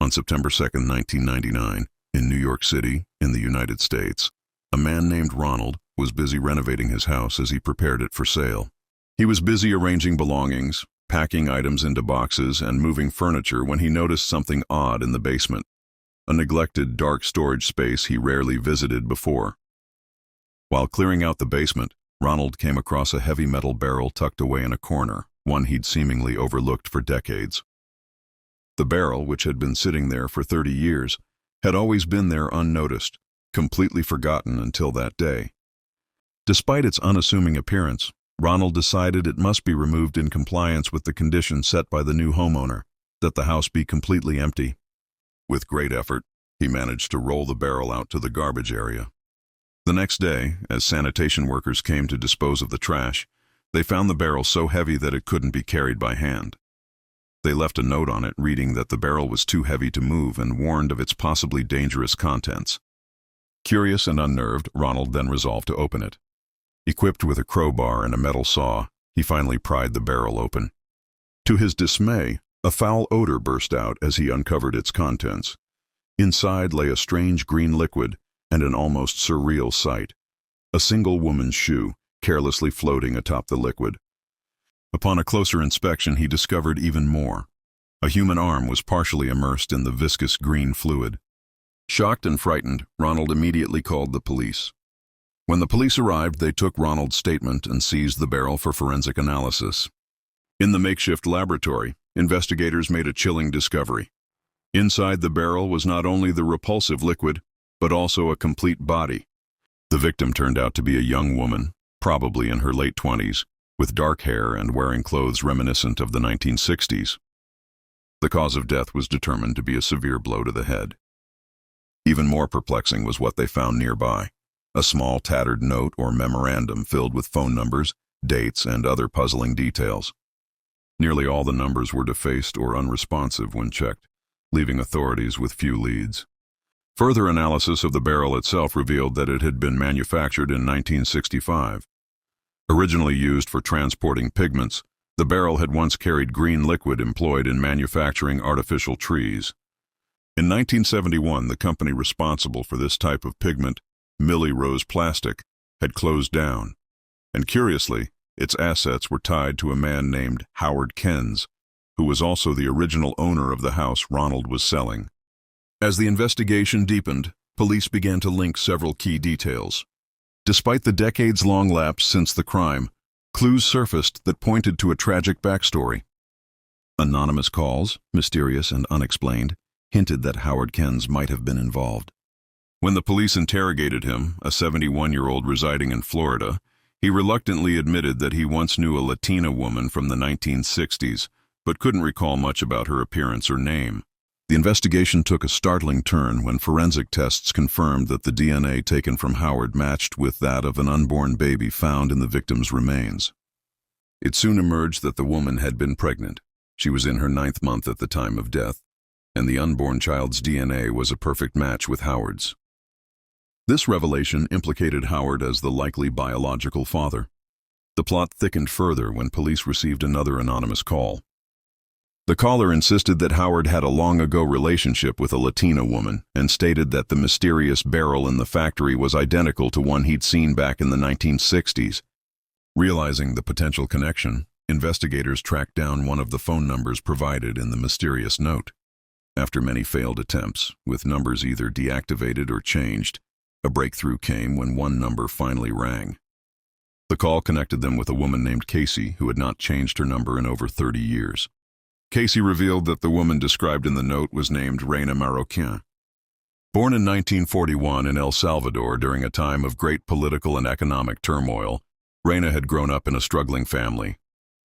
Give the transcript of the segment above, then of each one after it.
On September 2, 1999, in New York City, in the United States, a man named Ronald was busy renovating his house as he prepared it for sale. He was busy arranging belongings, packing items into boxes, and moving furniture when he noticed something odd in the basement, a neglected, dark storage space he rarely visited before. While clearing out the basement, Ronald came across a heavy metal barrel tucked away in a corner, one he'd seemingly overlooked for decades. The barrel, which had been sitting there for 30 years, had always been there unnoticed, completely forgotten until that day. Despite its unassuming appearance, Ronald decided it must be removed in compliance with the condition set by the new homeowner, that the house be completely empty. With great effort, he managed to roll the barrel out to the garbage area. The next day, as sanitation workers came to dispose of the trash, they found the barrel so heavy that it couldn't be carried by hand. They left a note on it reading that the barrel was too heavy to move and warned of its possibly dangerous contents. Curious and unnerved, Ronald then resolved to open it. Equipped with a crowbar and a metal saw, he finally pried the barrel open. To his dismay, a foul odor burst out as he uncovered its contents. Inside lay a strange green liquid and an almost surreal sight: a single woman's shoe, carelessly floating atop the liquid. Upon a closer inspection, he discovered even more. A human arm was partially immersed in the viscous green fluid. Shocked and frightened, Ronald immediately called the police. When the police arrived, they took Ronald's statement and seized the barrel for forensic analysis. In the makeshift laboratory, investigators made a chilling discovery. Inside the barrel was not only the repulsive liquid, but also a complete body. The victim turned out to be a young woman, probably in her late 20s, with dark hair and wearing clothes reminiscent of the 1960s. The cause of death was determined to be a severe blow to the head. Even more perplexing was what they found nearby: a small tattered note or memorandum filled with phone numbers, dates, and other puzzling details. Nearly all the numbers were defaced or unresponsive when checked, leaving authorities with few leads. Further analysis of the barrel itself revealed that it had been manufactured in 1965. Originally used for transporting pigments, the barrel had once carried green liquid employed in manufacturing artificial trees. In 1971, the company responsible for this type of pigment, Millie Rose Plastic, had closed down, and curiously, its assets were tied to a man named Howard Kenz, who was also the original owner of the house Ronald was selling. As the investigation deepened, police began to link several key details. Despite the decades-long lapse since the crime, clues surfaced that pointed to a tragic backstory. Anonymous calls, mysterious and unexplained, hinted that Howard Kenz might have been involved. When the police interrogated him, a 71-year-old residing in Florida, he reluctantly admitted that he once knew a Latina woman from the 1960s, but couldn't recall much about her appearance or name. The investigation took a startling turn when forensic tests confirmed that the DNA taken from Howard matched with that of an unborn baby found in the victim's remains. It soon emerged that the woman had been pregnant. She was in her 9th month at the time of death, and the unborn child's DNA was a perfect match with Howard's. This revelation implicated Howard as the likely biological father. The plot thickened further when police received another anonymous call. The caller insisted that Howard had a long-ago relationship with a Latina woman and stated that the mysterious barrel in the factory was identical to one he'd seen back in the 1960s. Realizing the potential connection, investigators tracked down one of the phone numbers provided in the mysterious note. After many failed attempts, with numbers either deactivated or changed, a breakthrough came when one number finally rang. The call connected them with a woman named Casey who had not changed her number in over 30 years. Casey revealed that the woman described in the note was named Reina Marroquin. Born in 1941 in El Salvador during a time of great political and economic turmoil, Reina had grown up in a struggling family.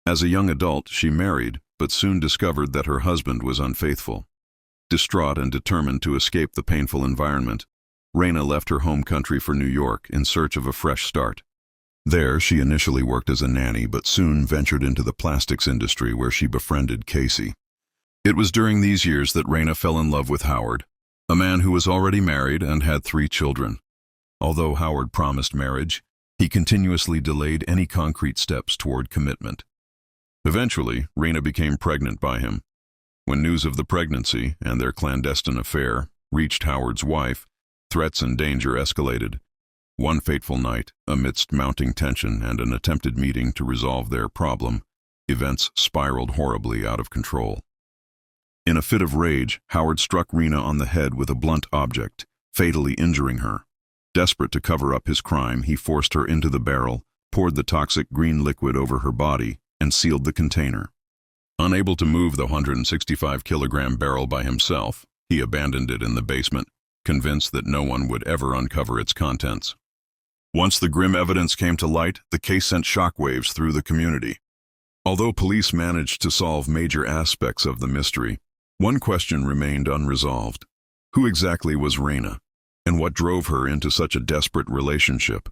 As a young adult, she married, but soon discovered that her husband was unfaithful. Distraught and determined to escape the painful environment, Reina left her home country for New York in search of a fresh start. There, she initially worked as a nanny, but soon ventured into the plastics industry where she befriended Casey. It was during these years that Reina fell in love with Howard, a man who was already married and had 3 children. Although Howard promised marriage, he continuously delayed any concrete steps toward commitment. Eventually, Reina became pregnant by him. When news of the pregnancy and their clandestine affair reached Howard's wife, threats and danger escalated. One fateful night, amidst mounting tension and an attempted meeting to resolve their problem, events spiraled horribly out of control. In a fit of rage, Howard struck Rena on the head with a blunt object, fatally injuring her. Desperate to cover up his crime, he forced her into the barrel, poured the toxic green liquid over her body, and sealed the container. Unable to move the 165-kilogram barrel by himself, he abandoned it in the basement, convinced that no one would ever uncover its contents. Once the grim evidence came to light, the case sent shockwaves through the community. Although police managed to solve major aspects of the mystery, one question remained unresolved. Who exactly was Rena, and what drove her into such a desperate relationship?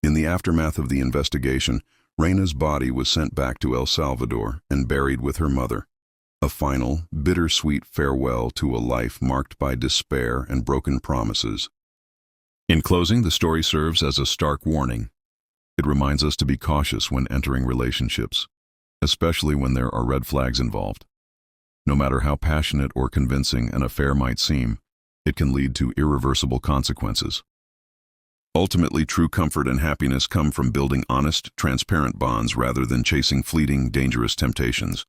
In the aftermath of the investigation, Rena's body was sent back to El Salvador and buried with her mother. A final, bittersweet farewell to a life marked by despair and broken promises. In closing, the story serves as a stark warning. It reminds us to be cautious when entering relationships, especially when there are red flags involved. No matter how passionate or convincing an affair might seem, it can lead to irreversible consequences. Ultimately, true comfort and happiness come from building honest, transparent bonds rather than chasing fleeting, dangerous temptations.